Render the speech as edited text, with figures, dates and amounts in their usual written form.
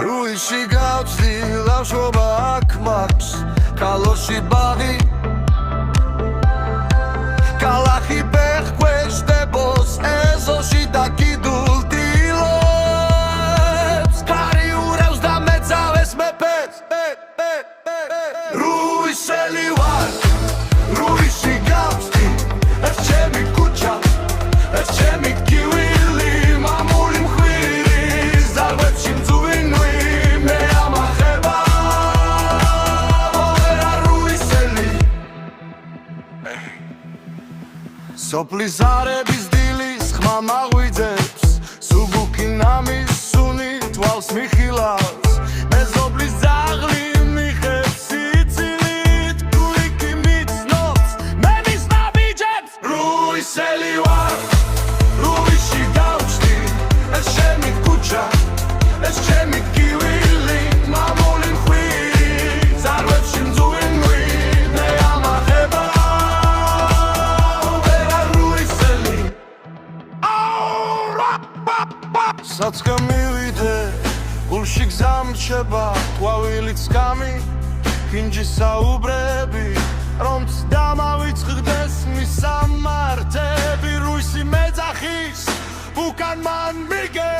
რუიში გავწდი ლავშობა აქ მაქვს კალოში ბაღი კალახი ბეხკვეშდებოს ეზოში და კიდულ დილობს კარი ურევს და მეწავეს მეფეს რუისელი ვარ რუიში გავწდი ეს ჩემი ქუჩა ეს ჩემი კივილი მამული მხვირი ზარბებში მძუვინვი მე ამახება ვერა რუისელი სოფლის ზარების დილის ხმა მაღვიძებს სუბუქი ნამის სუნი თვალს მიხილავს მეზობლის ძაღლი მიხებს სიცილით გულიკი მიცნობს მე მისმა ბიჯებს რუისელი ვარ რუიში გავწდი ეს ჩემი ქუჩა ეს ჩემი კივილი მამული მხვირი ზარბებში მძუვინვი მე ამახება ვერა რუისელი საწყა მივიდე გულში გზამრჩება ყვავილიც გამი კინჯის საუბრები რომც დამავიწყდეს მის სამართები რუისი მეძახის უკან მან მიგე